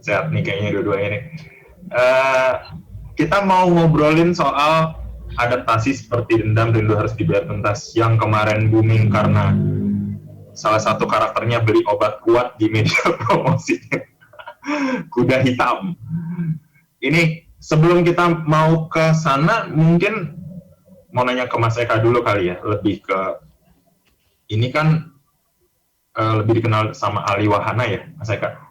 Sehat nih kayaknya dua-duanya nih. Eh, kita mau ngobrolin soal adaptasi seperti Dendam Rindu Harus Dibayar Tuntas yang kemarin booming karena salah satu karakternya beli obat kuat di media promosinya. Kuda hitam. Ini sebelum kita mau ke sana, mungkin mau nanya ke Mas Eka dulu kali ya, lebih ke ini kan lebih dikenal sama Ali Wahana ya, Mas Eka.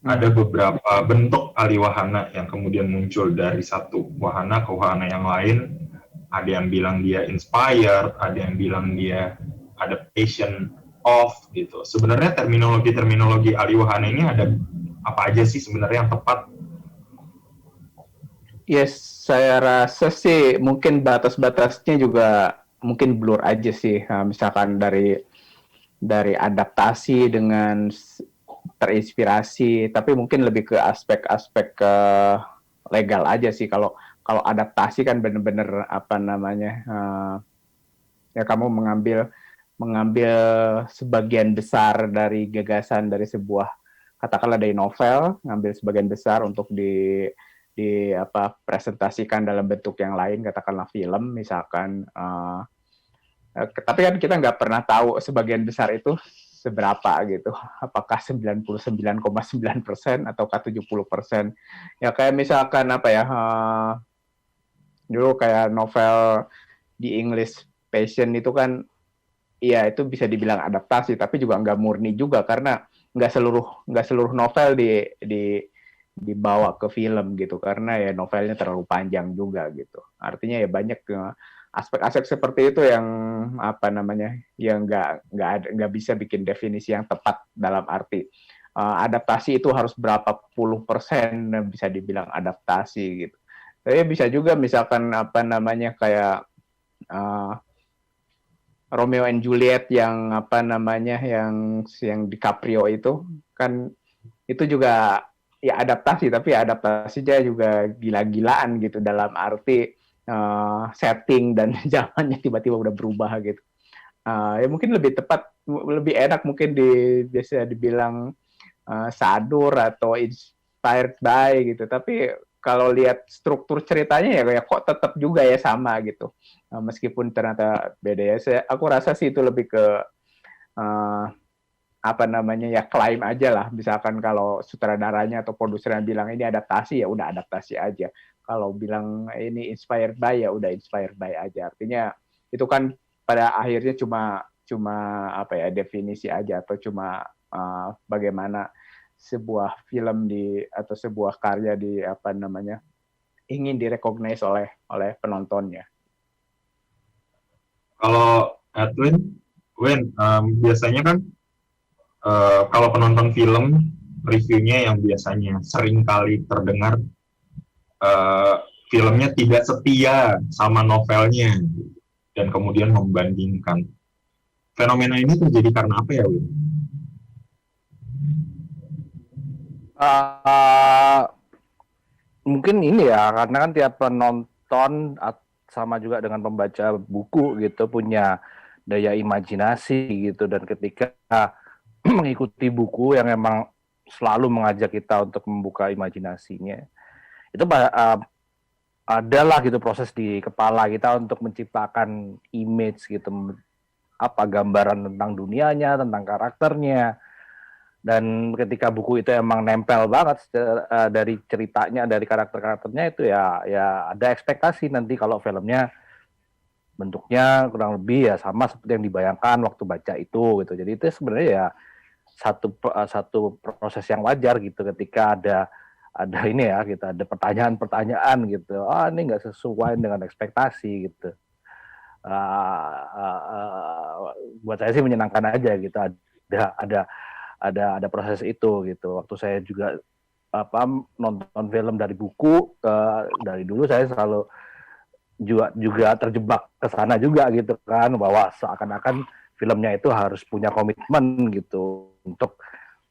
Ada beberapa bentuk Ali Wahana yang kemudian muncul dari satu wahana ke wahana yang lain. Ada yang bilang dia inspired, ada yang bilang dia adaptation of gitu. Sebenarnya terminologi Ali Wahana ini ada apa aja sih sebenarnya yang tepat? Yes, saya rasa sih mungkin batas-batasnya juga mungkin blur aja sih. Misalkan dari adaptasi dengan terinspirasi, tapi mungkin lebih ke aspek-aspek legal aja sih. Kalau kalau adaptasi kan benar-benar apa namanya, ya kamu mengambil sebagian besar dari gagasan dari sebuah, katakanlah dari novel, ngambil sebagian besar untuk di apa presentasikan dalam bentuk yang lain, katakanlah film misalkan. Tapi kan kita nggak pernah tahu sebagian besar itu seberapa gitu, apakah 99,9% ataukah 70%. Ya kayak misalkan apa ya, dulu kayak novel di English Passion itu kan, iya itu bisa dibilang adaptasi, tapi juga nggak murni juga karena nggak seluruh novel dibawa ke film gitu, karena ya novelnya terlalu panjang juga gitu. Artinya ya banyak aspek-aspek seperti itu yang apa namanya, yang nggak bisa bikin definisi yang tepat dalam arti adaptasi itu harus berapa puluh persen bisa dibilang adaptasi gitu. Tapi bisa juga misalkan apa namanya kayak uh, Romeo and Juliet yang apa namanya yang DiCaprio itu kan, itu juga ya adaptasi, tapi adaptasinya juga gila-gilaan gitu dalam arti setting dan zamannya tiba-tiba udah berubah gitu. Ya mungkin lebih tepat, lebih enak mungkin bisa dibilang sadur atau inspired by gitu. Tapi kalau lihat struktur ceritanya ya kok tetap juga ya sama gitu. Meskipun ternyata beda ya. Aku rasa sih itu lebih ke uh, apa namanya ya klaim aja lah. Misalkan kalau sutradaranya atau produsernya bilang ini adaptasi, ya udah adaptasi aja. Kalau bilang ini inspired by, ya udah inspired by aja. Artinya itu kan pada akhirnya cuma cuma apa ya definisi aja, atau cuma bagaimana sebuah film atau sebuah karya di apa namanya ingin direcognize oleh penontonnya. Kalau Edwin, biasanya kan kalau penonton film reviewnya yang biasanya sering kali terdengar uh, filmnya tidak setia sama novelnya dan kemudian membandingkan. Fenomena ini terjadi karena apa ya, Win? Uh, Mungkin ini ya, karena kan tiap penonton sama juga dengan pembaca buku gitu punya daya imajinasi gitu, dan ketika mengikuti buku yang emang selalu mengajak kita untuk membuka imajinasinya, itu adalah gitu proses di kepala kita untuk menciptakan image gitu, apa gambaran tentang dunianya, tentang karakternya. Dan ketika buku itu emang nempel banget dari ceritanya, dari karakter-karakternya, itu ya ada ekspektasi nanti kalau filmnya bentuknya kurang lebih ya sama seperti yang dibayangkan waktu baca itu gitu. Jadi itu sebenarnya ya satu proses yang wajar gitu, ketika ada ini ya, kita ada pertanyaan-pertanyaan gitu, ini nggak sesuai dengan ekspektasi gitu. Buat saya sih menyenangkan aja gitu, ada proses itu gitu. Waktu saya juga nonton film dari buku, dari dulu saya selalu juga terjebak ke sana juga gitu kan, bahwa seakan-akan filmnya itu harus punya komitmen gitu untuk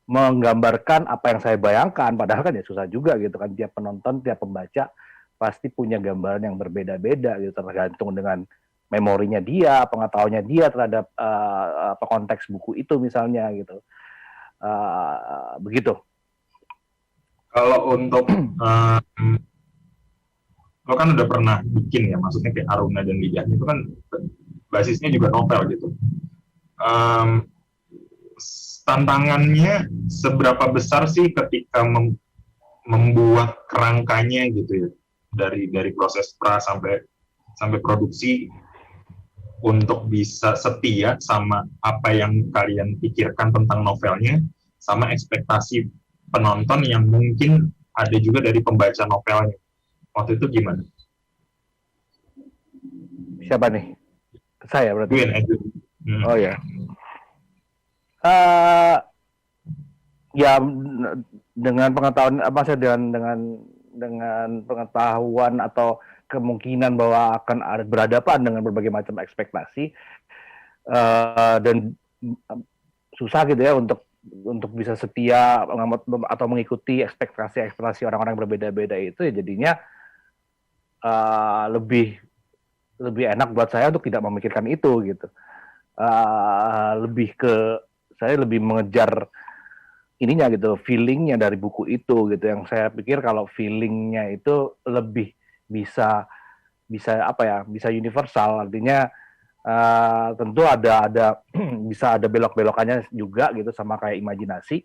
menggambarkan apa yang saya bayangkan, padahal kan ya susah juga gitu kan, tiap penonton, tiap pembaca pasti punya gambaran yang berbeda-beda gitu, tergantung dengan memorinya dia, pengetahuannya dia terhadap konteks buku itu misalnya gitu. Begitu. Kalau untuk lo kan udah pernah bikin ya, maksudnya kayak Aruna dan Lidahnya itu kan basisnya juga novel gitu. Um, Tantangannya seberapa besar sih ketika membuat kerangkanya gitu ya, dari proses pra sampai produksi, untuk bisa setia sama apa yang kalian pikirkan tentang novelnya, sama ekspektasi penonton yang mungkin ada juga dari pembaca novelnya. Waktu itu gimana? Siapa nih? Saya berarti. Edwin. Oh ya. Ya dengan pengetahuan apa sih dengan pengetahuan atau kemungkinan bahwa akan ada berhadapan dengan berbagai macam ekspektasi dan susah gitu ya untuk bisa setia atau mengikuti ekspektasi orang-orang berbeda-beda itu, ya jadinya lebih enak buat saya untuk tidak memikirkan itu gitu. Lebih ke saya lebih mengejar ininya gitu, feelingnya dari buku itu gitu, yang saya pikir kalau feelingnya itu lebih bisa apa ya, bisa universal, artinya tentu ada bisa ada belok-belokannya juga gitu, sama kayak imajinasi,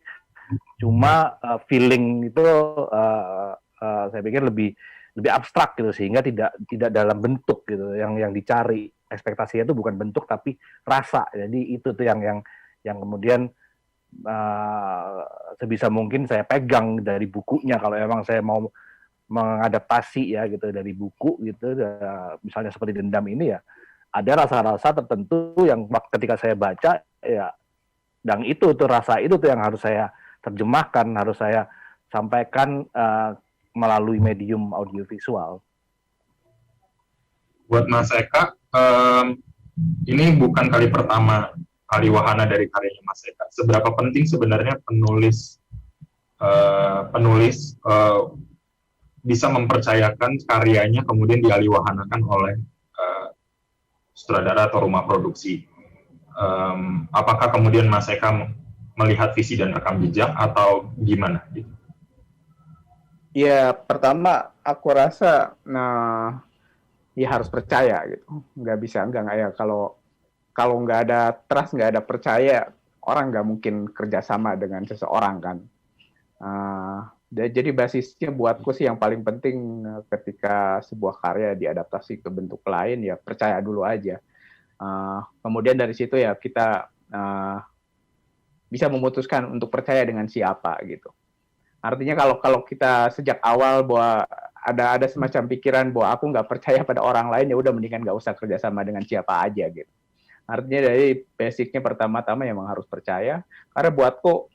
cuma feeling itu saya pikir lebih abstrak gitu, sehingga tidak dalam bentuk gitu yang dicari. Ekspektasinya itu bukan bentuk tapi rasa, jadi itu tuh yang kemudian sebisa mungkin saya pegang dari bukunya kalau emang saya mau mengadaptasi ya gitu dari buku gitu, misalnya seperti Dendam ini ya, ada rasa-rasa tertentu yang ketika saya baca ya, dan itu tuh rasa itu tuh yang harus saya terjemahkan, harus saya sampaikan melalui medium audiovisual. Buat Mas Eka, ini bukan kali pertama Aliwahana dari karyanya Mas Eka. Seberapa penting sebenarnya penulis bisa mempercayakan karyanya kemudian dialiwahanakan oleh sutradara atau rumah produksi? Apakah kemudian Mas Eka melihat visi dan rekam jejak atau gimana? Ya, pertama aku rasa ya harus percaya gitu. Nggak bisa, nggak ya, kalau nggak ada trust, nggak ada percaya, orang nggak mungkin kerjasama dengan seseorang kan. Jadi basisnya buatku sih yang paling penting ketika sebuah karya diadaptasi ke bentuk lain, ya percaya dulu aja. Kemudian dari situ ya kita bisa memutuskan untuk percaya dengan siapa gitu. Artinya kalau kita sejak awal bahwa ada semacam pikiran bahwa aku nggak percaya pada orang lain, ya udah mendingan nggak usah kerjasama dengan siapa aja gitu. Artinya dari basicnya pertama-tama memang harus percaya, karena buatku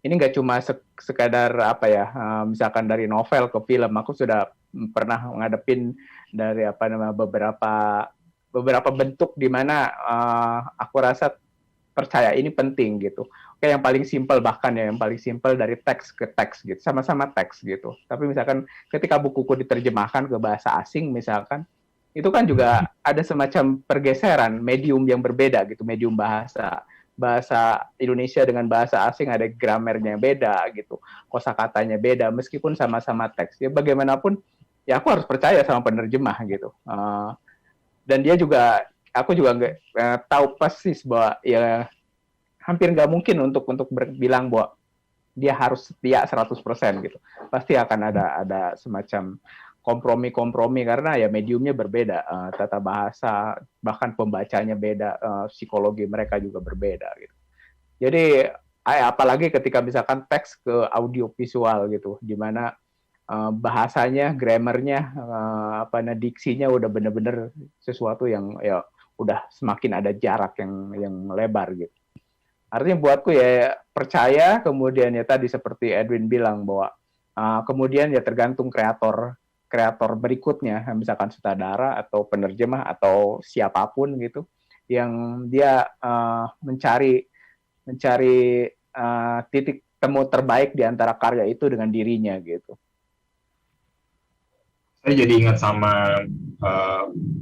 ini nggak cuma sekadar apa ya, misalkan dari novel ke film, aku sudah pernah ngadepin dari beberapa bentuk di mana aku rasa percaya ini penting gitu. Kayak yang paling simpel, bahkan ya yang paling simpel dari teks ke teks gitu, sama-sama teks gitu. Tapi misalkan ketika bukuku diterjemahkan ke bahasa asing misalkan, itu kan juga ada semacam pergeseran medium yang berbeda gitu, medium bahasa Indonesia dengan bahasa asing ada gramernya beda gitu, kosakatanya beda, meskipun sama-sama teks. Ya bagaimanapun, ya aku harus percaya sama penerjemah gitu. Dan dia juga, aku juga nggak tahu persis bahwa ya hampir nggak mungkin untuk bilang bahwa dia harus setia 100% gitu. Pasti akan ada semacam kompromi karena ya mediumnya berbeda, tata bahasa, bahkan pembacanya beda, psikologi mereka juga berbeda gitu. Jadi apalagi ketika misalkan teks ke audiovisual gitu, di mana bahasanya, grammarnya, diksinya udah bener-bener sesuatu yang ya udah semakin ada jarak yang lebar gitu. Artinya buatku ya percaya, kemudian ya tadi seperti Edwin bilang bahwa kemudian ya tergantung kreator berikutnya, misalkan sutradara atau penerjemah atau siapapun gitu, yang dia mencari titik temu terbaik di antara karya itu dengan dirinya gitu. Saya jadi ingat sama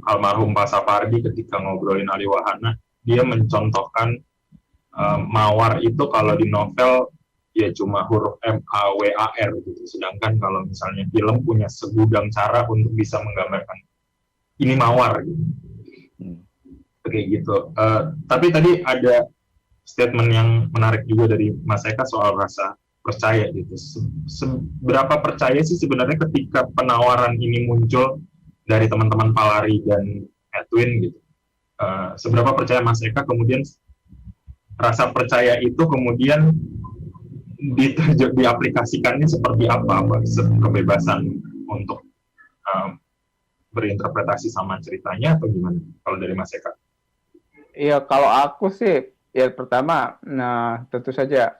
almarhum Pak Sapardi ketika ngobrolin Aliwahana, dia mencontohkan Mawar itu kalau di novel ya cuma huruf MAWAR gitu. Sedangkan kalau misalnya film punya segudang cara untuk bisa menggambarkan ini mawar gitu. Kayak gitu. Tapi tadi ada statement yang menarik juga dari Mas Eka soal rasa percaya gitu. Seberapa percaya sih sebenarnya ketika penawaran ini muncul dari teman-teman Palari dan Edwin gitu? Seberapa percaya Mas Eka kemudian rasa percaya itu kemudian diaplikasikannya seperti apa? Kebebasan untuk berinterpretasi sama ceritanya atau gimana? Kalau dari Mas Eka? Iya, kalau aku sih, ya pertama, nah tentu saja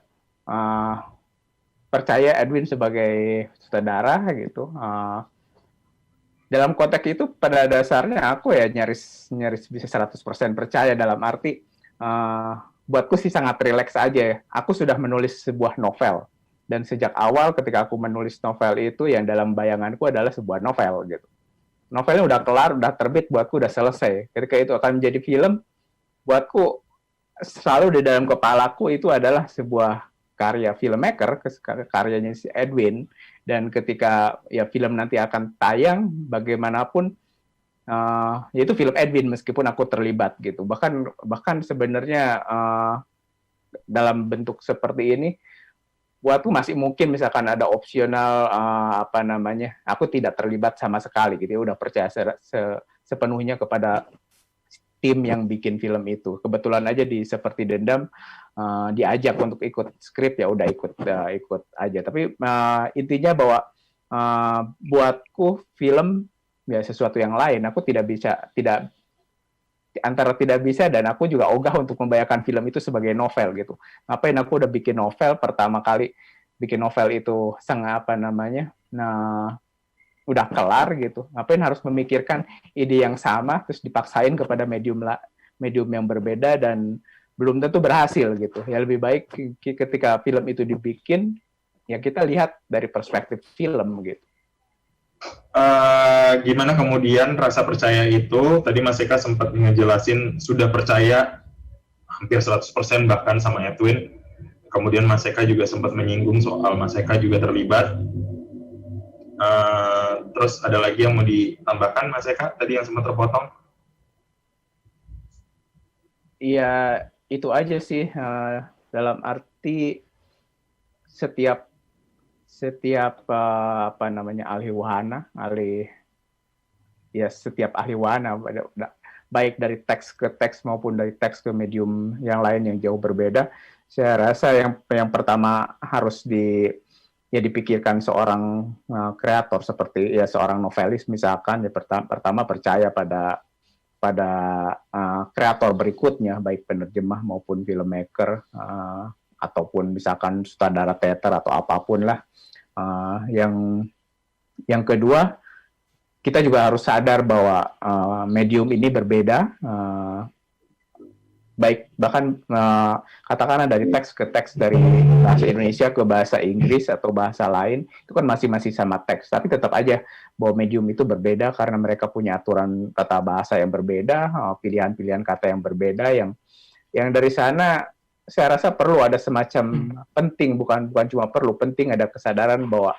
percaya Edwin sebagai sutradara gitu. Dalam konteks itu pada dasarnya aku ya nyaris bisa 100% percaya, dalam arti buatku sih sangat rileks aja ya. Aku sudah menulis sebuah novel, dan sejak awal ketika aku menulis novel itu yang dalam bayanganku adalah sebuah novel gitu. Novelnya udah kelar, udah terbit, buatku udah selesai. Ketika itu akan menjadi film, buatku selalu di dalam kepalaku itu adalah sebuah karya filmmaker, karyanya si Edwin, dan ketika ya film nanti akan tayang, bagaimanapun yaitu film Edwin meskipun aku terlibat gitu. Bahkan sebenarnya dalam bentuk seperti ini, buatku masih mungkin misalkan ada opsional aku tidak terlibat sama sekali gitu. Udah percaya sepenuhnya kepada tim yang bikin film itu. Kebetulan aja seperti Dendam diajak untuk ikut skrip, ya udah ikut aja. Tapi intinya bahwa buatku film ya sesuatu yang lain. Aku antara tidak bisa dan aku juga ogah untuk membayangkan film itu sebagai novel gitu. Ngapain aku udah bikin novel, pertama kali bikin novel itu udah kelar gitu. Ngapain harus memikirkan ide yang sama terus dipaksain kepada medium yang berbeda dan belum tentu berhasil gitu. Ya lebih baik ketika film itu dibikin, ya kita lihat dari perspektif film gitu. Gimana kemudian rasa percaya itu, tadi Mas Eka sempat ngejelasin sudah percaya hampir 100% bahkan sama Edwin. Kemudian Mas Eka juga sempat menyinggung soal Mas Eka juga terlibat. Terus ada lagi yang mau ditambahkan Mas Eka tadi yang sempat terpotong? Iya, itu aja sih, dalam arti setiap setiap ahli wahana, baik dari teks ke teks maupun dari teks ke medium yang lain yang jauh berbeda, saya rasa yang pertama harus dipikirkan seorang kreator seperti ya seorang novelis misalkan, ya pertama percaya pada kreator berikutnya, baik penerjemah maupun filmmaker, ataupun misalkan sutradara teater atau apapun lah. Yang kedua, kita juga harus sadar bahwa medium ini berbeda, baik bahkan katakanlah dari teks ke teks, dari bahasa Indonesia ke bahasa Inggris atau bahasa lain, itu kan masih sama teks, tapi tetap aja bahwa medium itu berbeda karena mereka punya aturan tata bahasa yang berbeda, pilihan-pilihan kata yang berbeda, yang dari sana saya rasa perlu ada semacam penting, bukan cuma perlu, penting ada kesadaran bahwa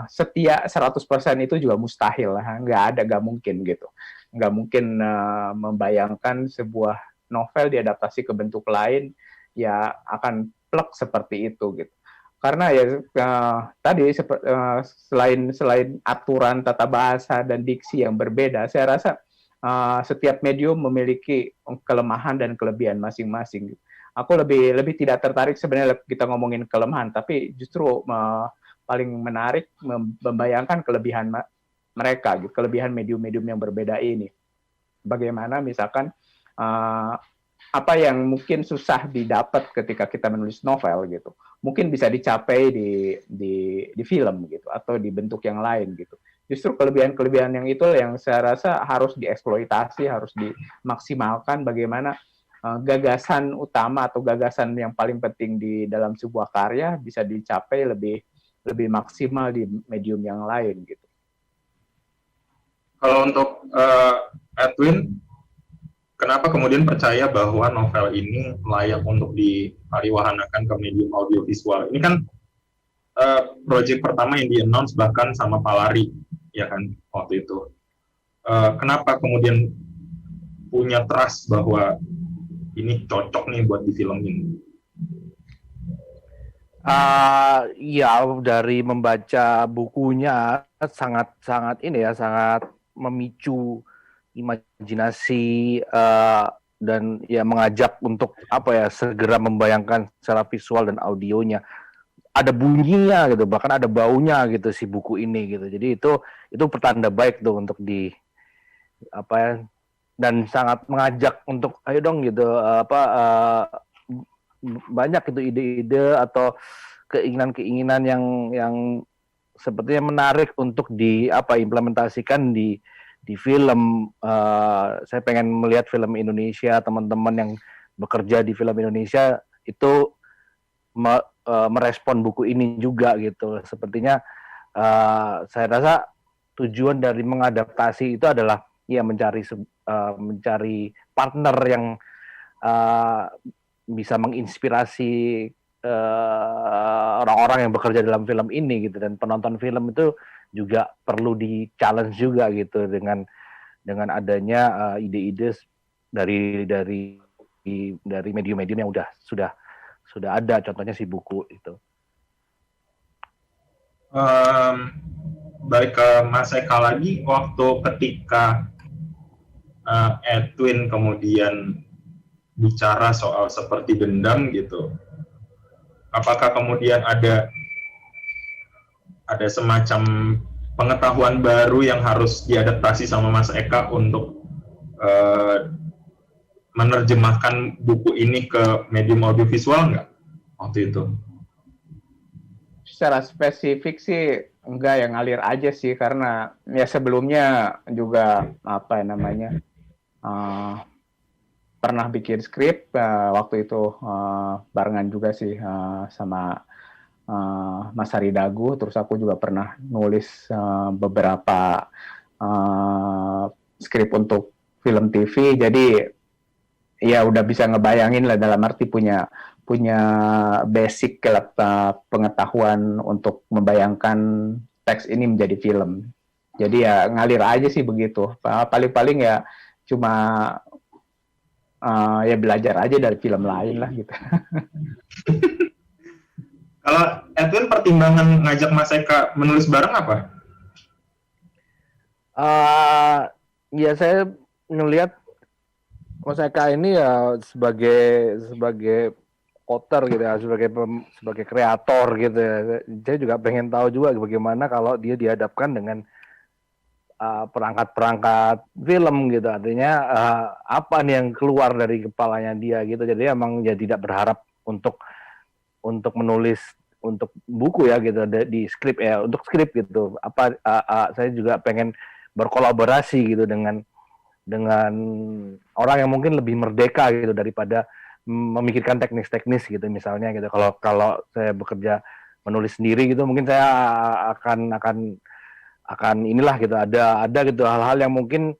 setia 100% itu juga mustahil lah, nggak mungkin gitu. Nggak mungkin membayangkan sebuah novel diadaptasi ke bentuk lain ya akan plek seperti itu gitu. Karena ya tadi selain aturan tata bahasa dan diksi yang berbeda, saya rasa setiap medium memiliki kelemahan dan kelebihan masing-masing. Aku lebih tidak tertarik sebenarnya kita ngomongin kelemahan, tapi justru paling menarik membayangkan kelebihan mereka, gitu, kelebihan medium-medium yang berbeda ini. Bagaimana misalkan apa yang mungkin susah didapat ketika kita menulis novel gitu, mungkin bisa dicapai di film gitu atau di bentuk yang lain gitu. Justru kelebihan-kelebihan yang itu yang saya rasa harus dieksploitasi, harus dimaksimalkan, bagaimana gagasan utama atau gagasan yang paling penting di dalam sebuah karya bisa dicapai lebih maksimal di medium yang lain gitu. Kalau untuk Edwin, kenapa kemudian percaya bahwa novel ini layak untuk dipariwahanakan ke medium audiovisual? Ini kan project pertama yang di-announce bahkan sama Palari, ya kan, waktu itu. Kenapa kemudian punya trust bahwa ini cocok nih buat difilmin? Ya dari membaca bukunya sangat ini ya, sangat memicu imajinasi dan ya mengajak untuk apa ya, segera membayangkan secara visual dan audionya. Ada bunyinya gitu, bahkan ada baunya gitu si buku ini gitu. Jadi itu pertanda baik tuh untuk di apa ya, dan sangat mengajak untuk ayo dong gitu banyak itu ide-ide atau keinginan-keinginan yang sepertinya menarik untuk implementasikan di film. Saya pengen melihat film Indonesia, teman-teman yang bekerja di film Indonesia itu merespon buku ini juga gitu. Sepertinya saya rasa tujuan dari mengadaptasi itu adalah ya mencari partner yang bisa menginspirasi orang-orang yang bekerja dalam film ini gitu, dan penonton film itu juga perlu di-challenge juga gitu dengan adanya ide-ide dari medium-medium yang sudah ada, contohnya si buku itu. Balik ke Mas Eka lagi, waktu ketika Edwin kemudian bicara soal seperti dendam gitu, apakah kemudian ada semacam pengetahuan baru yang harus diadaptasi sama Mas Eka untuk menerjemahkan buku ini ke medium audiovisual nggak waktu itu? Secara spesifik sih enggak, yang ngalir aja sih, karena ya sebelumnya juga pernah bikin skrip waktu itu barengan juga sih sama Mas Hari Dagu. Terus aku juga pernah nulis beberapa skrip untuk film TV. Jadi ya udah bisa ngebayangin lah, dalam arti punya basic pengetahuan untuk membayangkan teks ini menjadi film. Jadi ya ngalir aja sih begitu. Paling-paling ya cuma ya belajar aja dari film lain lah gitu. Kalau Edwin, pertimbangan ngajak Mas Eka menulis bareng apa? Ya saya ngelihat Mas Eka ini ya sebagai author gitu ya, sebagai kreator gitu ya. Saya juga pengen tahu juga bagaimana kalau dia dihadapkan dengan perangkat-perangkat film gitu. Artinya apa nih yang keluar dari kepalanya dia gitu. Jadi emang ya tidak berharap untuk menulis untuk buku ya gitu di skrip ya, untuk skrip gitu. Saya juga pengen berkolaborasi gitu dengan orang yang mungkin lebih merdeka gitu daripada memikirkan teknis-teknis gitu misalnya gitu. Kalau saya bekerja menulis sendiri gitu, mungkin saya akan inilah gitu, ada gitu hal-hal yang mungkin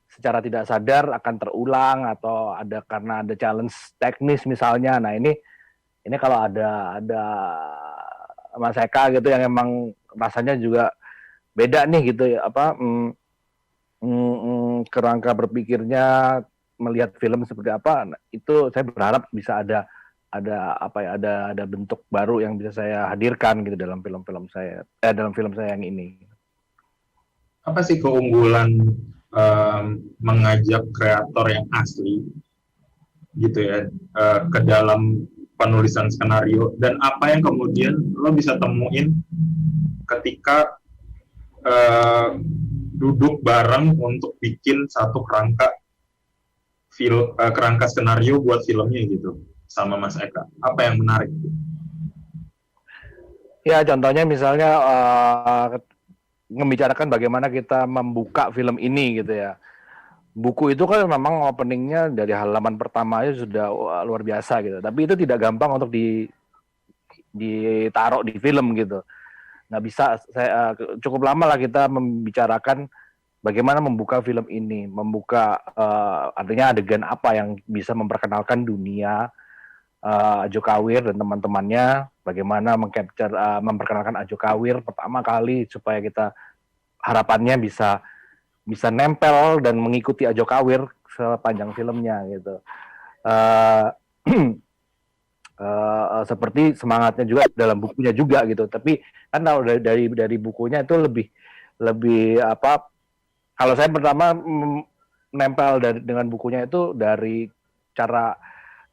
secara tidak sadar akan terulang, atau karena ada challenge teknis misalnya. Nah ini kalau ada Mas Eka gitu yang emang rasanya juga beda nih gitu ya, kerangka berpikirnya melihat film seperti apa. Nah, itu saya berharap bisa ada bentuk baru yang bisa saya hadirkan gitu dalam film saya yang ini. Apa sih keunggulan mengajak kreator yang asli gitu ya ke dalam penulisan skenario, dan apa yang kemudian lo bisa temuin ketika duduk bareng untuk bikin satu kerangka skenario buat filmnya gitu sama Mas Eka? Apa yang menarik? Ya contohnya misalnya membicarakan bagaimana kita membuka film ini gitu ya. Buku itu kan memang openingnya dari halaman pertama aja sudah luar biasa gitu. Tapi itu tidak gampang untuk ditaruh di film gitu. Nggak bisa, cukup lama lah kita membicarakan bagaimana membuka film ini, artinya adegan apa yang bisa memperkenalkan dunia Ajo Kawir dan teman-temannya, bagaimana memperkenalkan Ajo Kawir pertama kali supaya kita harapannya bisa nempel dan mengikuti Ajo Kawir sepanjang filmnya gitu. Seperti semangatnya juga dalam bukunya juga gitu. Tapi kan dari bukunya itu lebih apa? Kalau saya pertama nempel dengan bukunya itu dari cara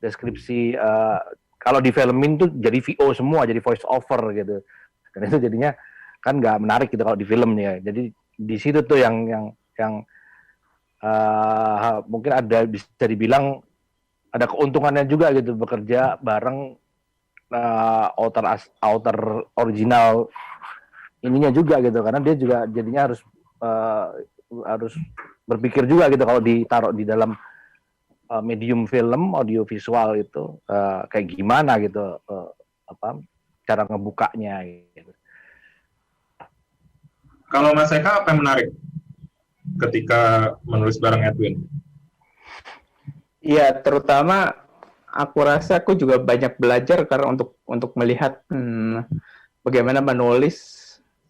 deskripsi. Kalau di filmin tuh jadi VO semua, jadi voice over gitu. Dan itu jadinya kan nggak menarik gitu kalau di filmnya. Jadi di situ tuh yang mungkin ada bisa dibilang ada keuntungannya juga gitu bekerja bareng author original ininya juga gitu, karena dia juga jadinya harus berpikir juga gitu kalau ditaruh di dalam medium film audiovisual itu kayak gimana gitu cara ngebukanya gitu. Kalau Mas Eka apa yang menarik ketika menulis bareng Edwin? Iya, terutama aku rasa aku juga banyak belajar karena untuk melihat bagaimana menulis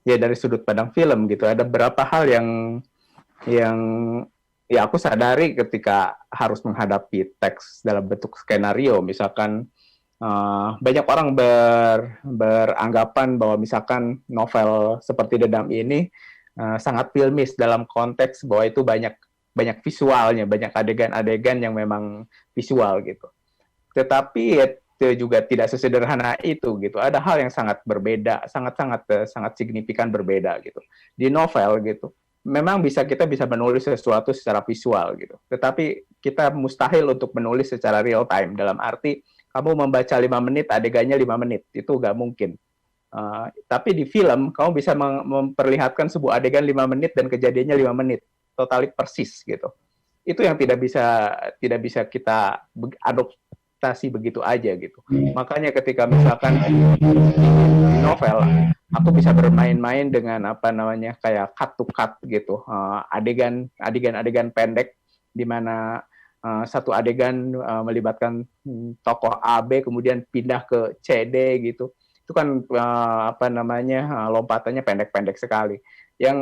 ya dari sudut pandang film gitu. Ada beberapa hal yang ya aku sadari ketika harus menghadapi teks dalam bentuk skenario. Misalkan banyak orang beranggapan bahwa misalkan novel seperti Dendam ini sangat filmis dalam konteks bahwa itu banyak visualnya, banyak adegan-adegan yang memang visual gitu. Tetapi itu juga tidak sesederhana itu gitu. Ada hal yang sangat berbeda, sangat signifikan berbeda gitu. Di novel gitu, memang kita bisa menulis sesuatu secara visual gitu. Tetapi kita mustahil untuk menulis secara real time, dalam arti kamu membaca 5 menit, adegannya 5 menit, itu nggak mungkin. Tapi di film, kamu bisa memperlihatkan sebuah adegan 5 menit dan kejadiannya 5 menit. Totally persis gitu. Itu yang tidak bisa kita adaptasi begitu aja gitu. Makanya ketika misalkan di novel, aku bisa bermain-main dengan kayak cut to cut gitu. Adegan pendek di mana satu adegan melibatkan tokoh A, B, kemudian pindah ke C, D gitu. Itu kan lompatannya pendek-pendek sekali. Yang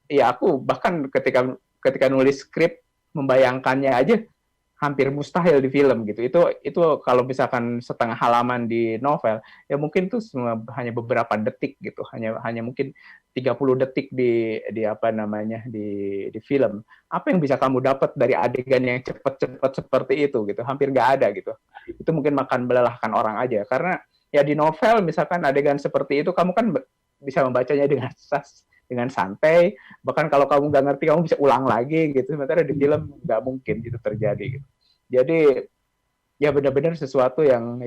ya aku bahkan ketika nulis skrip membayangkannya aja hampir mustahil di film gitu. Itu kalau misalkan setengah halaman di novel ya mungkin tuh hanya beberapa detik gitu. Hanya mungkin 30 detik di film. Apa yang bisa kamu dapat dari adegan yang cepat-cepat seperti itu gitu? Hampir nggak ada gitu. Itu mungkin makan melelahkan orang aja, karena ya di novel misalkan adegan seperti itu kamu kan bisa membacanya dengan santai, bahkan kalau kamu nggak ngerti kamu bisa ulang lagi gitu. Sementara di film nggak mungkin itu terjadi gitu. Jadi ya benar-benar sesuatu yang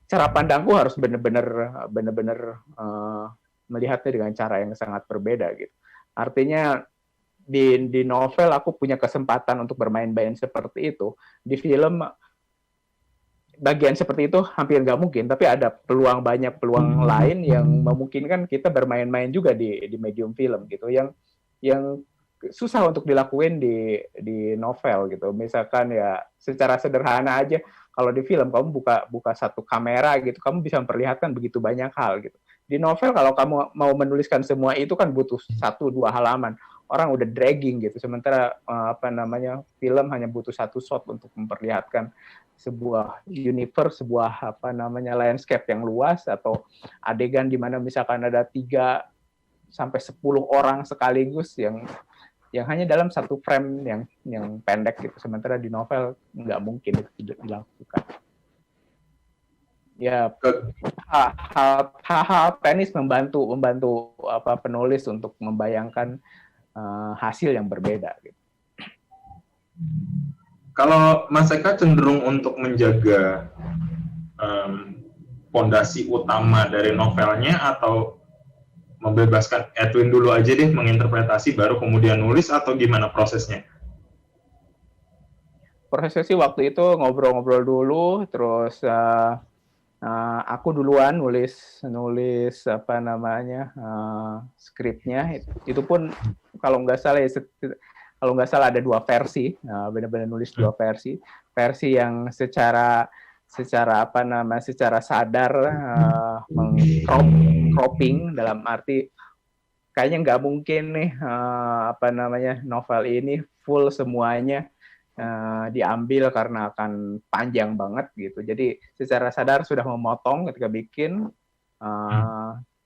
cara pandangku harus benar-benar melihatnya dengan cara yang sangat berbeda gitu. Artinya di novel aku punya kesempatan untuk bermain-main seperti itu. Di film bagian seperti itu hampir nggak mungkin, tapi ada banyak peluang lain yang memungkinkan kita bermain-main juga di medium film gitu, yang susah untuk dilakuin di novel gitu. Misalkan ya secara sederhana aja, kalau di film kamu buka satu kamera gitu, kamu bisa memperlihatkan begitu banyak hal gitu. Di novel kalau kamu mau menuliskan semua itu kan butuh 1-2 halaman. Orang udah dragging gitu. Sementara film hanya butuh 1 shot untuk memperlihatkan sebuah universe, sebuah landscape yang luas, atau adegan di mana misalkan ada 3 sampai 10 orang sekaligus yang hanya dalam satu frame yang pendek gitu. Sementara di novel nggak mungkin itu tidak dilakukan. Ya, hal teknis membantu penulis untuk membayangkan hasil yang berbeda gitu. Kalau Mas Eka cenderung untuk menjaga fondasi utama dari novelnya, atau membebaskan Edwin dulu aja deh menginterpretasi baru kemudian nulis, atau gimana prosesnya? Prosesnya sih waktu itu ngobrol-ngobrol dulu, terus aku duluan nulis apa namanya skripnya. Itu pun kalau nggak salah ada 2 versi, benar-benar nulis 2 versi yang secara sadar cropping, dalam arti kayaknya nggak mungkin nih novel ini full semuanya diambil karena akan panjang banget gitu. Jadi secara sadar sudah memotong ketika bikin,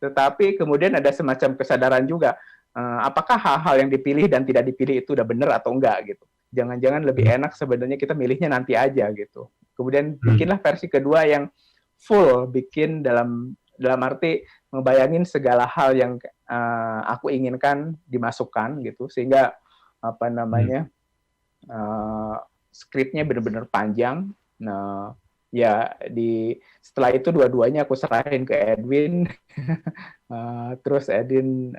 tetapi kemudian ada semacam kesadaran juga, apakah hal-hal yang dipilih dan tidak dipilih itu udah benar atau enggak gitu. Jangan-jangan lebih enak sebenarnya kita milihnya nanti aja gitu. Kemudian bikinlah versi kedua yang full, bikin dalam arti ngebayangin segala hal yang aku inginkan dimasukkan gitu, sehingga skripnya benar-benar panjang. Nah, ya setelah itu dua-duanya aku serahin ke Edwin. Terus Edwin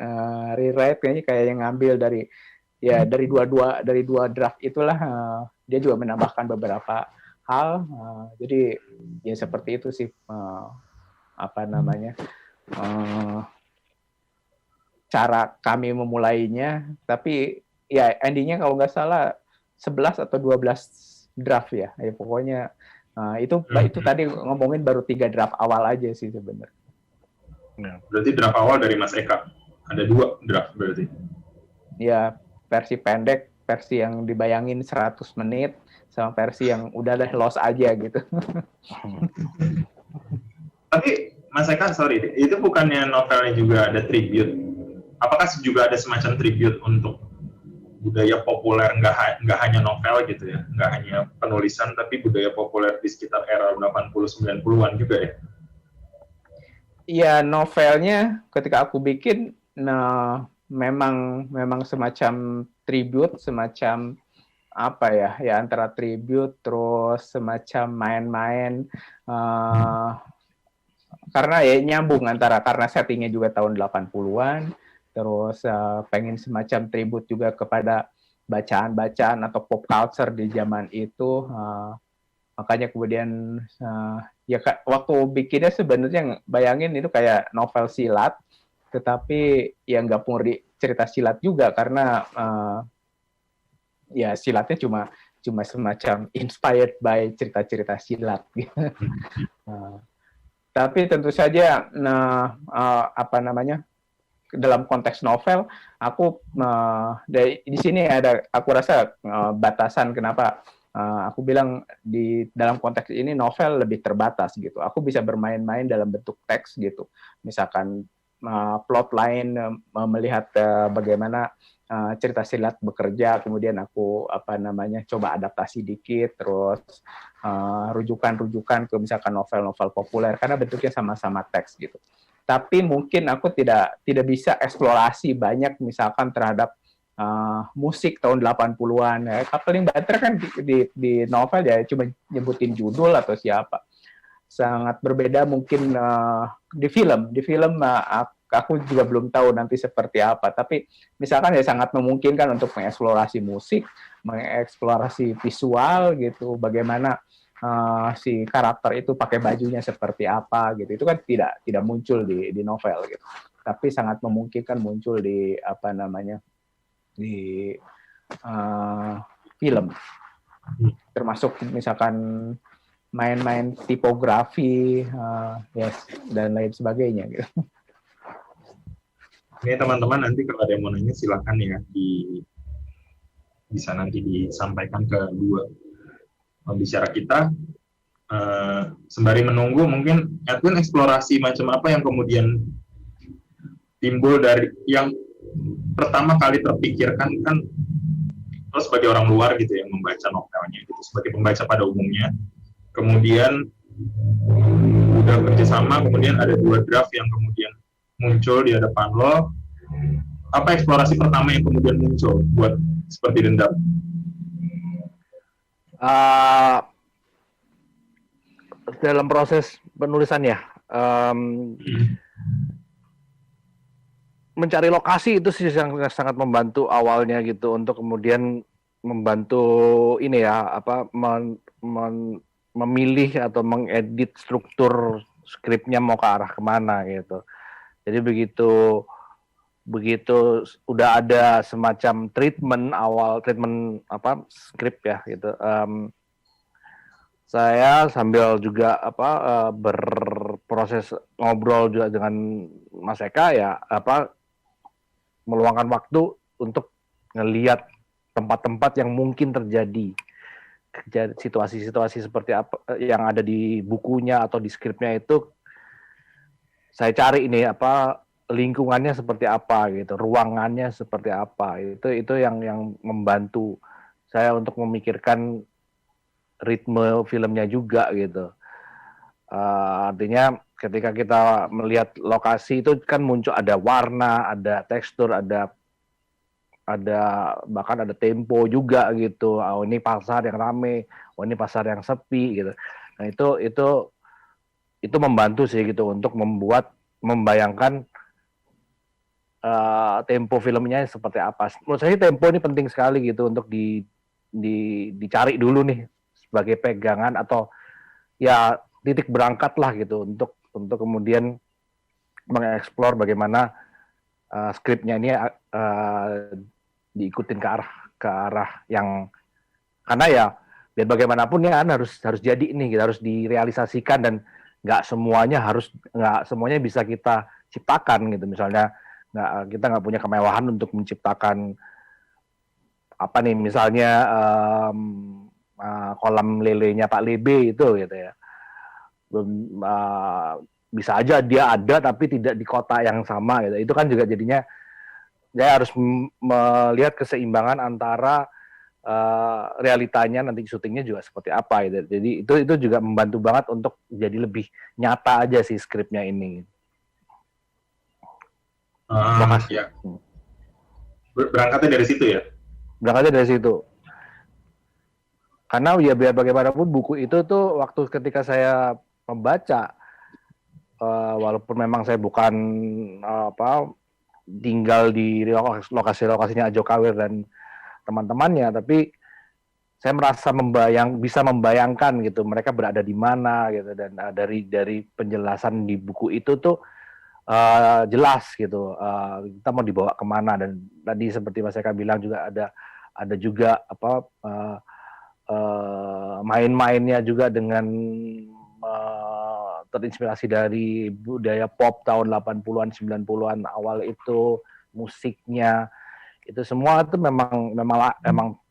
rewrite, kayaknya kayak yang ngambil dari dua draft itulah. Dia juga menambahkan beberapa hal. Jadi ya seperti itu sih cara kami memulainya. Tapi ya endingnya kalau nggak salah 11 atau 12 draft ya. Pokoknya itu tadi ngomongin baru 3 draft awal aja sih sebenarnya. Berarti draft awal dari Mas Eka. Ada 2 draft berarti. Ya, versi pendek, versi yang dibayangin 100 menit, sama versi yang udah lost aja gitu. Tapi Mas Eka, sorry, itu bukannya novelnya juga ada tribute? Apakah juga ada semacam tribute untuk budaya populer, nggak hanya novel gitu ya, nggak hanya penulisan, tapi budaya populer di sekitar era 80-90-an juga ya? Iya, novelnya ketika aku bikin, memang semacam tribute, semacam apa ya antara tribute terus semacam main-main, karena ya nyambung karena settingnya juga tahun 80-an, terus pengen semacam tribute juga kepada bacaan-bacaan atau pop culture di zaman itu. Makanya kemudian waktu bikinnya sebenarnya bayangin itu kayak novel silat, tetapi ya nggak murni cerita silat juga, karena ya silatnya cuma semacam inspired by cerita-cerita silat. Tapi tentu saja dalam konteks novel, aku di sini aku rasa batasan kenapa aku bilang di dalam konteks ini novel lebih terbatas gitu. Aku bisa bermain-main dalam bentuk teks gitu. Misalkan plot line, melihat bagaimana cerita silat bekerja, kemudian aku coba adaptasi dikit, terus rujukan ke misalkan novel-novel populer karena bentuknya sama-sama teks gitu. Tapi mungkin aku tidak bisa eksplorasi banyak misalkan terhadap musik tahun 80-an. Ya. Coupling Butter kan di novel ya cuma nyebutin judul atau siapa. Sangat berbeda mungkin di film. Di film aku juga belum tahu nanti seperti apa. Tapi misalkan ya sangat memungkinkan untuk mengeksplorasi musik, mengeksplorasi visual gitu, bagaimana si karakter itu pakai bajunya seperti apa gitu. Itu kan tidak muncul di novel gitu. Tapi sangat memungkinkan muncul di di film. Termasuk misalkan main-main tipografi dan lain sebagainya gitu. Ini teman-teman nanti kalau ada yang mau nanya silakan ya, bisa nanti disampaikan ke dua pembicara kita. Sembari menunggu, mungkin Edwin eksplorasi macam apa yang kemudian timbul dari yang pertama kali terpikirkan kan, terus sebagai orang luar gitu yang membaca novelnya gitu, sebagai pembaca pada umumnya, kemudian udah kerjasama, kemudian ada 2 draft yang kemudian muncul di hadapan lo. Apa eksplorasi pertama yang kemudian muncul buat Seperti Dendam? Dalam proses penulisannya, mencari lokasi itu sih yang sangat membantu awalnya gitu, untuk kemudian membantu ini ya memilih atau mengedit struktur skripnya mau ke arah kemana gitu. Jadi begitu udah ada semacam treatment skrip ya gitu. Saya sambil juga berproses ngobrol juga dengan Mas Eka ya meluangkan waktu untuk ngelihat tempat-tempat yang mungkin terjadi situasi-situasi seperti apa yang ada di bukunya atau di skripnya itu. Saya cari ini lingkungannya seperti apa gitu, ruangannya seperti apa. Itu yang membantu saya untuk memikirkan ritme filmnya juga gitu. Artinya ketika kita melihat lokasi itu kan muncul ada warna, ada tekstur, ada bahkan ada tempo juga gitu. Oh, ini pasar yang rame, oh ini pasar yang sepi gitu. Nah, itu membantu sih gitu untuk membayangkan tempo filmnya seperti apa. Menurut saya tempo ini penting sekali gitu untuk dicari dulu nih sebagai pegangan atau ya titik berangkat lah gitu untuk kemudian mengeksplor bagaimana skripnya ini diikutin ke arah yang, karena ya biar bagaimanapun ya kan harus jadi ini gitu, harus direalisasikan dan nggak semuanya bisa kita ciptakan gitu. Misalnya kita nggak punya kemewahan untuk menciptakan misalnya kolam lelenya Pak Lebe itu gitu ya. Bisa aja dia ada tapi tidak di kota yang sama gitu. Itu kan juga jadinya saya harus melihat keseimbangan antara realitanya nanti syutingnya juga seperti apa gitu. Jadi itu juga membantu banget untuk jadi lebih nyata aja sih skripnya ini. Ya. Berangkatnya dari situ ya? Berangkatnya dari situ. Karena ya biar bagaimanapun buku itu tuh waktu ketika saya membaca, walaupun memang saya bukan tinggal di lokasinya Ajo Kawir dan teman-temannya, tapi saya merasa bisa membayangkan gitu mereka berada di mana gitu, dan dari penjelasan di buku itu tuh jelas gitu kita mau dibawa kemana. Dan tadi seperti Mas Eka bilang juga ada juga main-mainnya juga dengan terinspirasi dari budaya pop tahun 80-an 90-an awal itu, musiknya itu semua itu memang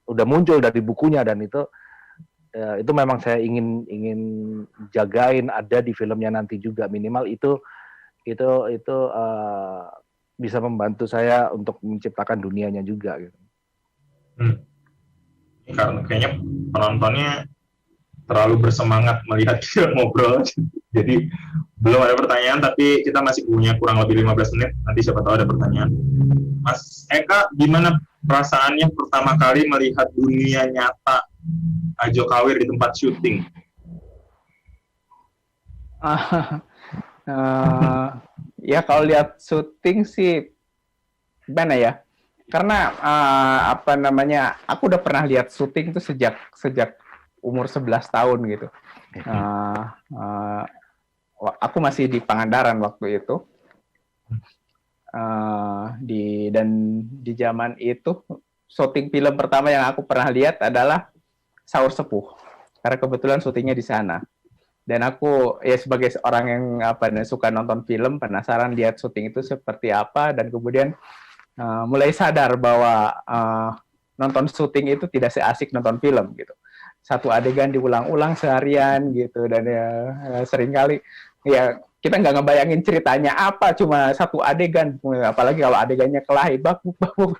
udah muncul dari bukunya, dan itu memang saya ingin jagain ada di filmnya nanti juga, minimal itu bisa membantu saya untuk menciptakan dunianya juga gitu. Karena kayaknya penontonnya terlalu bersemangat melihat kita ngobrol, jadi belum ada pertanyaan, tapi kita masih punya kurang lebih 15 menit, nanti siapa tahu ada pertanyaan. Mas Eka, gimana perasaannya pertama kali melihat dunia nyata Ajo Kawir di tempat syuting? Ya kalau lihat syuting sih gimana ya? Karena aku udah pernah lihat syuting itu sejak umur 11 tahun gitu. Aku masih di Pangandaran waktu itu. Dan di zaman itu syuting film pertama yang aku pernah lihat adalah Sahur Sepuh. Karena kebetulan syutingnya di sana. Dan aku ya sebagai orang yang suka nonton film, penasaran lihat syuting itu seperti apa, dan kemudian mulai sadar bahwa nonton syuting itu tidak seasik nonton film gitu. Satu adegan diulang-ulang seharian gitu, dan ya seringkali ya kita nggak ngebayangin ceritanya apa, cuma satu adegan, apalagi kalau adegannya kelahi bakbuk.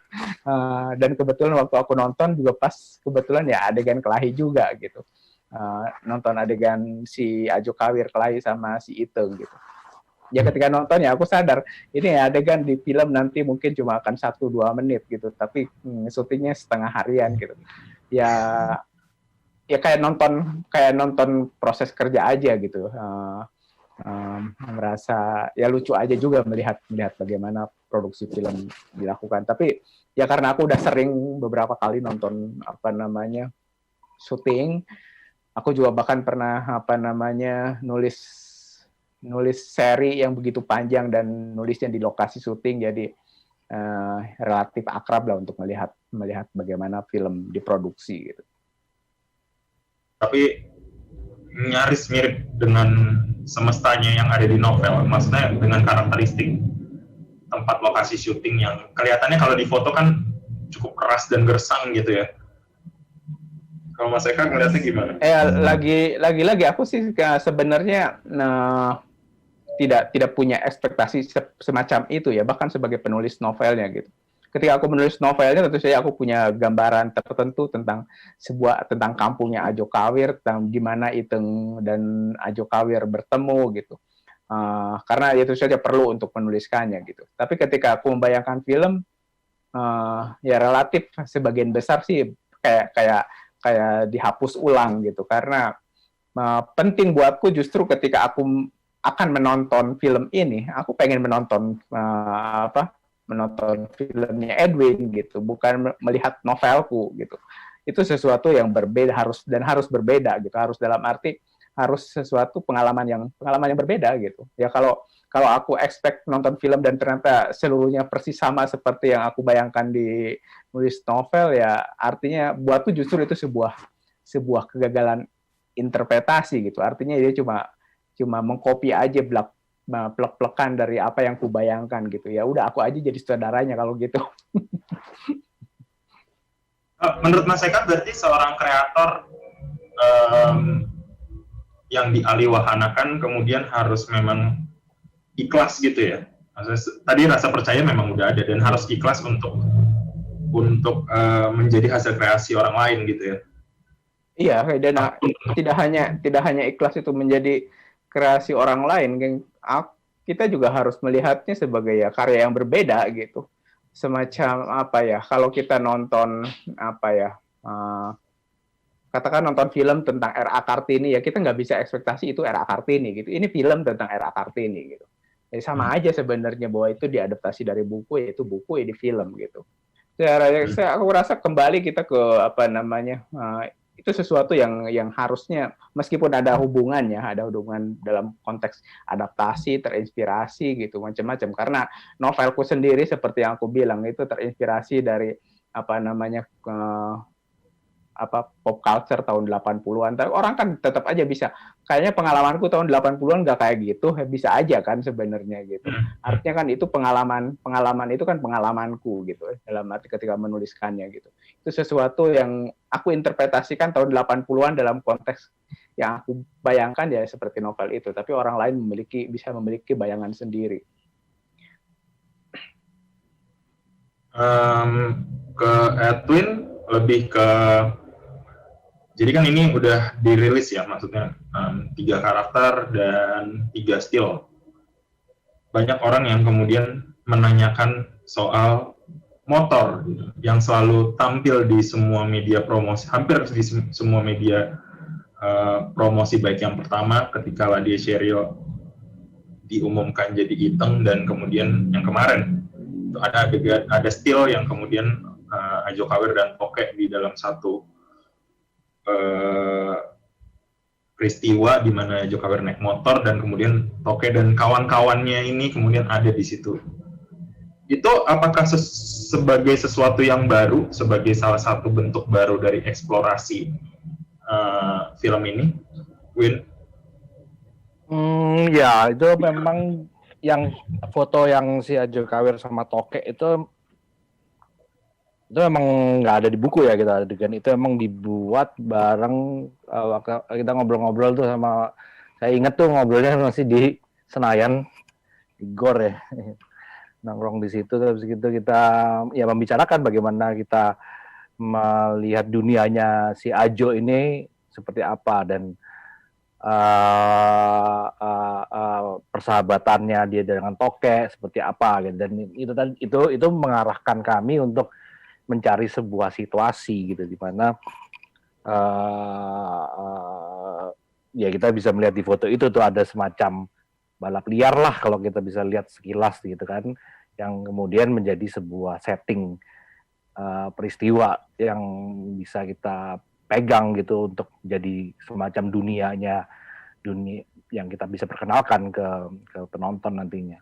Dan kebetulan waktu aku nonton juga pas kebetulan ya adegan kelahi juga gitu. Nonton adegan si Ajo Kawir kelahi sama si Ite gitu. Ya ketika nonton ya aku sadar ini adegan di film nanti mungkin cuma akan 1-2 menit gitu, tapi syutingnya setengah harian gitu. Ya kayak nonton proses kerja aja gitu. Merasa ya lucu aja juga melihat bagaimana produksi film dilakukan. Tapi ya karena aku udah sering beberapa kali nonton syuting, Aku juga bahkan pernah nulis seri yang begitu panjang dan nulisnya di lokasi syuting, jadi relatif akrab lah untuk melihat bagaimana film diproduksi gitu. Tapi nyaris mirip dengan semestanya yang ada di novel, maksudnya dengan karakteristik tempat lokasi syuting yang kelihatannya kalau di foto kan cukup keras dan gersang gitu ya. Kalau Mas Eka ngeliatnya gimana? Lagi aku sih sebenarnya tidak punya ekspektasi semacam itu ya, bahkan sebagai penulis novelnya gitu. Ketika aku menulis novelnya, tentu saja aku punya gambaran tertentu tentang kampungnya Ajo Kawir, tentang gimana Iteng dan Ajo Kawir bertemu gitu. Karena itu saja perlu untuk menuliskannya gitu. Tapi ketika aku membayangkan film, ya relatif sebagian besar sih kayak dihapus ulang gitu. Karena penting buatku justru ketika aku akan menonton film ini, aku pengen menonton filmnya Edwin gitu, bukan melihat novelku gitu. Itu sesuatu yang berbeda, harus berbeda gitu, harus dalam arti harus sesuatu pengalaman yang berbeda gitu. Ya kalau aku expect nonton film dan ternyata seluruhnya persis sama seperti yang aku bayangkan di nulis novel, ya artinya buatku justru itu sebuah kegagalan interpretasi gitu. Artinya dia cuma mengcopy aja plek-plekan dari apa yang kubayangkan gitu. Ya udah, aku aja jadi sutradaranya kalau gitu. Menurut Mas Eka berarti seorang kreator yang dialiwahanakan kemudian harus memang ikhlas gitu ya. Maksudnya, tadi rasa percaya memang udah ada dan harus ikhlas untuk menjadi hasil kreasi orang lain gitu ya. Iya, dan tidak hanya ikhlas itu menjadi kreasi orang lain, kita juga harus melihatnya sebagai ya karya yang berbeda gitu. Semacam kalau kita nonton katakan nonton film tentang R.A. Kartini, ya kita nggak bisa ekspektasi itu R.A. Kartini gitu. Ini film tentang R.A. Kartini gitu. Jadi sama aja sebenarnya bahwa itu diadaptasi dari buku, yaitu buku di film gitu. Aku rasa kembali kita ke itu sesuatu yang harusnya, meskipun ada hubungan dalam konteks adaptasi, terinspirasi gitu macam-macam. Karena novelku sendiri seperti yang aku bilang itu terinspirasi dari pop culture tahun 80-an. Tapi orang kan tetap aja bisa, kayaknya pengalamanku tahun 80-an nggak kayak gitu, bisa aja kan sebenarnya gitu. Artinya kan itu pengalaman itu kan pengalamanku gitu, dalam arti ketika menuliskannya gitu. Itu sesuatu yang aku interpretasikan tahun 80-an dalam konteks yang aku bayangkan ya seperti novel itu, tapi orang lain bisa memiliki bayangan sendiri. Ke Edwin lebih ke, jadi kan ini udah dirilis ya, maksudnya 3 karakter dan 3 skill. Banyak orang yang kemudian menanyakan soal motor gitu, yang selalu tampil di semua media promosi, hampir di semua media promosi, baik yang pertama ketika Ladie Sheryl diumumkan jadi Iteng, dan kemudian yang kemarin itu ada still yang kemudian Ajo Kawir dan Toke di dalam satu peristiwa di mana Ajo Kawir naik motor dan kemudian Toke dan kawan-kawannya ini kemudian ada di situ. Itu apakah sebagai sesuatu yang baru, sebagai salah satu bentuk baru dari eksplorasi film ini, Win? Ya, itu memang yang foto yang si Ajo Kawir sama Toke itu memang nggak ada di buku ya, kita adegan itu emang dibuat bareng waktu kita ngobrol-ngobrol tuh sama, saya inget tuh ngobrolnya masih di Senayan, di GOR ya, nongkrong di situ. Terus gitu kita ya membicarakan bagaimana kita melihat dunianya si Ajo ini seperti apa, dan persahabatannya dia dengan Toke seperti apa gitu. Dan itu mengarahkan kami untuk mencari sebuah situasi gitu di mana ya kita bisa melihat di foto itu tuh ada semacam balap liar lah kalau kita bisa lihat sekilas gitu kan, yang kemudian menjadi sebuah setting peristiwa yang bisa kita pegang gitu untuk jadi semacam dunia yang kita bisa perkenalkan ke penonton nantinya.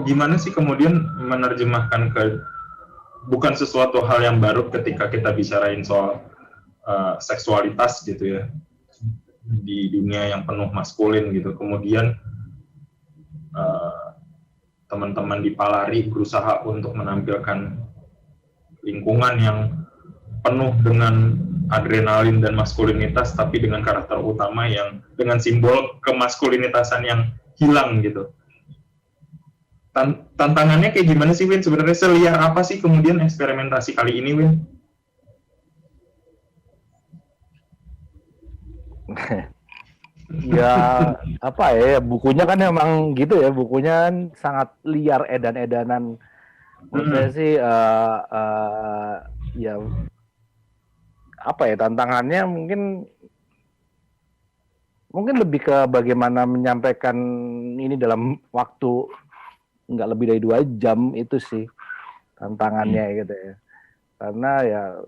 Gimana sih kemudian menerjemahkan bukan sesuatu hal yang baru ketika kita bicarain soal seksualitas gitu ya di dunia yang penuh maskulin gitu. Kemudian teman-teman di Palari berusaha untuk menampilkan lingkungan yang penuh dengan adrenalin dan maskulinitas, tapi dengan karakter utama yang dengan simbol kemaskulinitasan yang hilang gitu. Tantangannya kayak gimana sih, Win? Sebenarnya seliar apa sih kemudian eksperimentasi kali ini, Win? Ya apa ya, bukunya kan emang gitu ya, bukunya kan sangat liar, edan-edanan. Menurut saya sih ya apa ya, tantangannya mungkin lebih ke bagaimana menyampaikan ini dalam waktu nggak lebih dari 2 jam, itu sih tantangannya gitu ya. Karena ya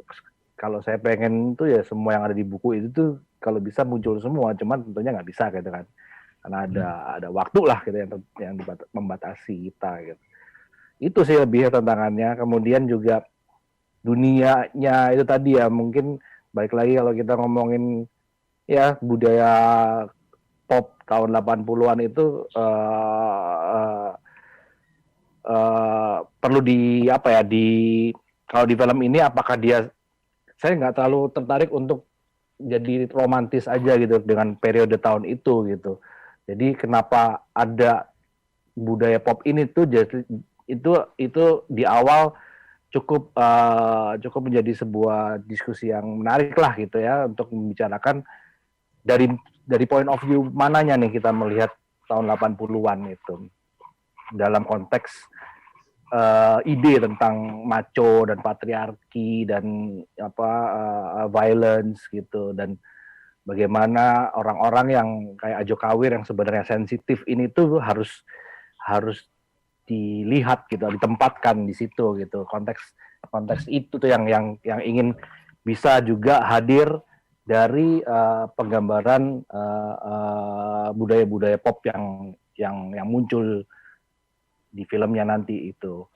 kalau saya pengen tuh ya semua yang ada di buku itu tuh kalau bisa muncul semua, cuman tentunya nggak bisa gitu kan, karena ada waktu lah gitu yang membatasi kita gitu. Itu sih lebih tantangannya. Kemudian juga dunianya itu tadi ya, mungkin balik lagi kalau kita ngomongin ya budaya pop tahun 80-an itu perlu kalau di film ini apakah saya nggak terlalu tertarik untuk jadi romantis aja gitu dengan periode tahun itu gitu. Jadi kenapa ada budaya pop ini tuh itu di awal cukup menjadi sebuah diskusi yang menarik lah gitu ya, untuk membicarakan dari point of view mananya nih kita melihat tahun 80-an itu dalam konteks ide tentang macho dan patriarki dan violence gitu, dan bagaimana orang-orang yang kayak Ajo Kawir yang sebenarnya sensitif ini tuh harus dilihat gitu, ditempatkan di situ gitu. Konteks itu tuh yang ingin bisa juga hadir dari penggambaran budaya-budaya pop yang muncul di filmnya nanti itu.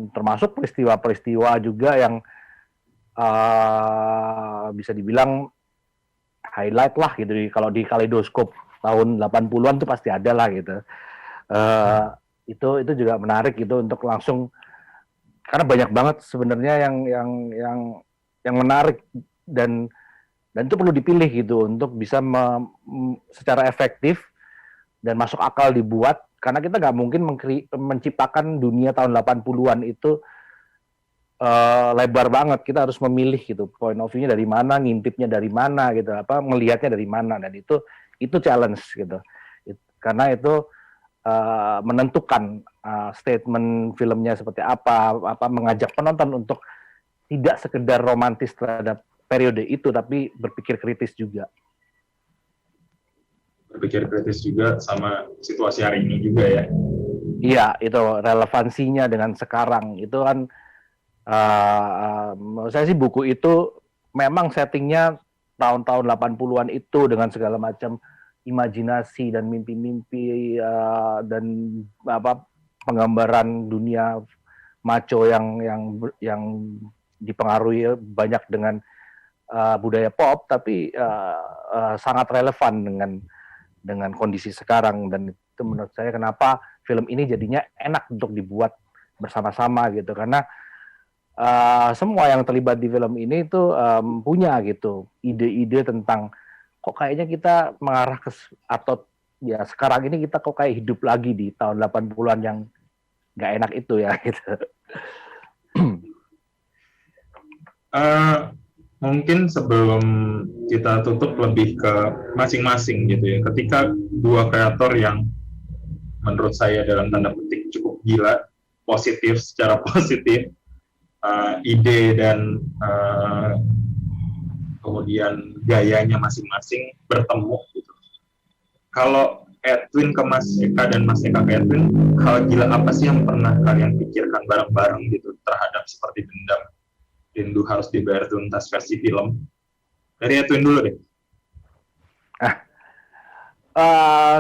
Termasuk peristiwa-peristiwa juga yang bisa dibilang highlight lah gitu. Kalau di Kaleidoskop tahun 80-an tuh pasti ada lah gitu. Itu juga menarik gitu untuk langsung, karena banyak banget sebenarnya yang menarik dan itu perlu dipilih gitu untuk bisa secara efektif dan masuk akal dibuat, karena kita nggak mungkin menciptakan dunia tahun 80-an itu lebar banget. Kita harus memilih gitu, point of view-nya dari mana, ngintipnya dari mana gitu, melihatnya dari mana, dan itu challenge gitu. Karena itu menentukan statement filmnya seperti apa, mengajak penonton untuk tidak sekedar romantis terhadap periode itu, tapi berpikir kritis juga. Berpikir kritis juga sama situasi hari ini juga ya. Iya, itu relevansinya dengan sekarang. Itu kan, menurut saya sih buku itu memang settingnya tahun-tahun 80-an itu dengan segala macam imajinasi dan mimpi-mimpi dan penggambaran dunia macho yang dipengaruhi banyak dengan budaya pop, tapi sangat relevan dengan kondisi sekarang. Dan itu menurut saya kenapa film ini jadinya enak untuk dibuat bersama-sama gitu, karena semua yang terlibat di film ini itu punya gitu ide-ide tentang kok kayaknya kita mengarah atau ya sekarang ini kita kok kayak hidup lagi di tahun 80-an yang nggak enak itu ya gitu. Mungkin sebelum kita tutup lebih ke masing-masing gitu ya. Ketika dua kreator yang menurut saya dalam tanda petik cukup gila, secara positif, ide dan kemudian gayanya masing-masing bertemu gitu. Kalau Edwin ke Mas Eka dan Mas Eka ke Edwin, hal gila apa sih yang pernah kalian pikirkan bareng-bareng gitu terhadap seperti Dendam Rindu Harus Dibayar Tuntas versi film. Dari Edwin dulu deh.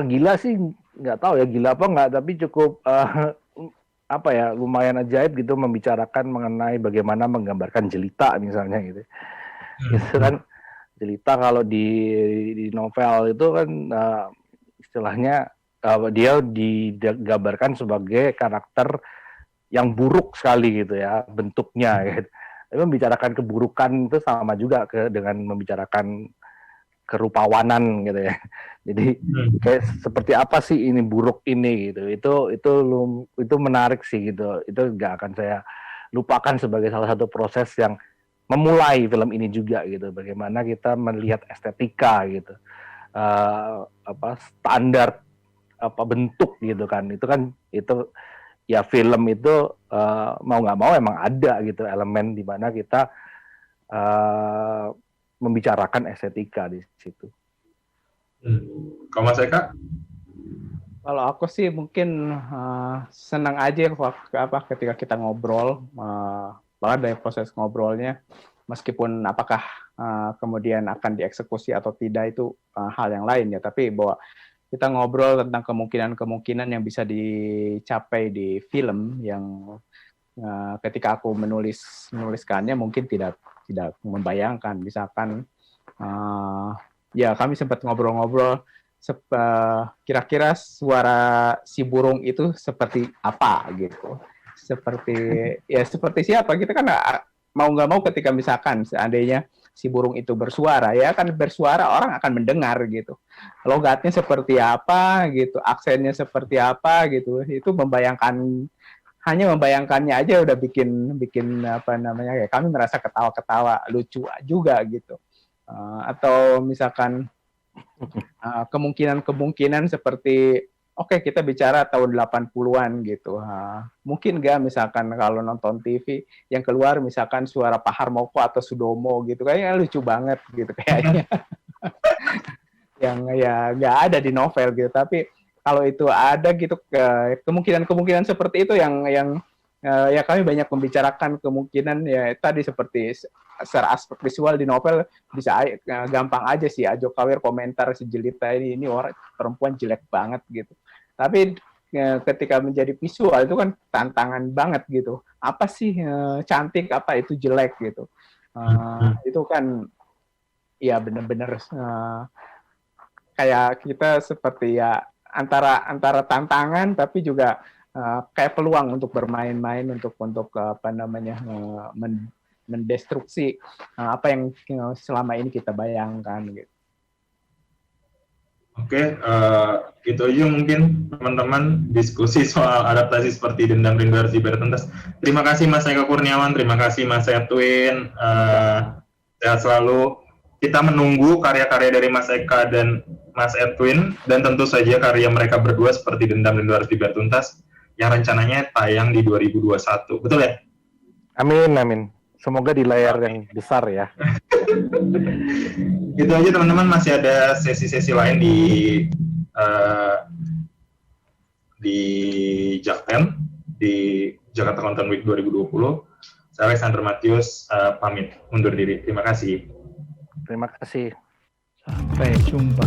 Gila sih, nggak tahu ya gila apa nggak, tapi cukup apa ya, lumayan ajaib gitu membicarakan mengenai bagaimana menggambarkan jelita misalnya gitu. Itu kan jelita kalau di novel itu kan istilahnya dia digambarkan sebagai karakter yang buruk sekali gitu ya bentuknya gitu. Tapi membicarakan keburukan itu sama juga dengan membicarakan kerupawanan gitu ya. Jadi kayak seperti apa sih ini buruk ini gitu. Itu menarik sih gitu. Itu gak akan saya lupakan sebagai salah satu proses yang memulai film ini juga gitu. Bagaimana kita melihat estetika gitu. Standar bentuk gitu kan. Itu ya film itu mau nggak mau emang ada gitu elemen di mana kita membicarakan estetika di situ. Kalau Mas Eka? Kalau aku sih mungkin senang aja ketika kita ngobrol, bahkan dari proses ngobrolnya, meskipun apakah kemudian akan dieksekusi atau tidak itu hal yang lain ya, tapi bahwa kita ngobrol tentang kemungkinan-kemungkinan yang bisa dicapai di film yang ketika aku menuliskannya mungkin tidak membayangkan. Misalkan ya kami sempat ngobrol-ngobrol kira-kira suara si burung itu seperti apa gitu. Seperti siapa? Kita kan mau nggak mau ketika misalkan seandainya si burung itu bersuara, ya kan bersuara orang akan mendengar gitu. Logatnya seperti apa gitu, aksennya seperti apa gitu. Itu hanya membayangkannya aja udah bikin apa namanya ya, kami merasa ketawa-ketawa lucu juga gitu. Atau misalkan kemungkinan seperti oke, kita bicara tahun 80-an gitu. Mungkin nggak misalkan kalau nonton TV yang keluar misalkan suara Pak Harmoko atau Sudomo gitu, kayaknya lucu banget gitu kayaknya. Yang ya nggak ada di novel gitu, tapi kalau itu ada gitu, kemungkinan seperti itu yang ya kami banyak membicarakan kemungkinan ya tadi seperti secara aspek visual di novel bisa gampang aja sih Ajo Kawir komentar si Jelita ini orang perempuan jelek banget gitu. Tapi ketika menjadi visual itu kan tantangan banget gitu. Apa sih cantik, apa itu jelek gitu. Itu kan ya benar-benar kayak kita seperti ya antara tantangan tapi juga kayak peluang untuk bermain-main untuk apa namanya mendestruksi apa yang selama ini kita bayangkan gitu. Oke, itu aja mungkin teman-teman diskusi soal adaptasi seperti Dendam Rindu Harus Dibayar Tuntas. Terima kasih Mas Eka Kurniawan, terima kasih Mas Edwin, sehat selalu. Kita menunggu karya-karya dari Mas Eka dan Mas Edwin, dan tentu saja karya mereka berdua seperti Dendam Rindu Harus Dibayar Tuntas yang rencananya tayang di 2021. Betul ya? Amin. Semoga di layar yang besar ya. Itu aja teman-teman, masih ada sesi-sesi lain di Jakten, di Jakarta Content Week 2020. Saya Alexander Matius, pamit undur diri. Terima kasih. Terima kasih. Sampai jumpa.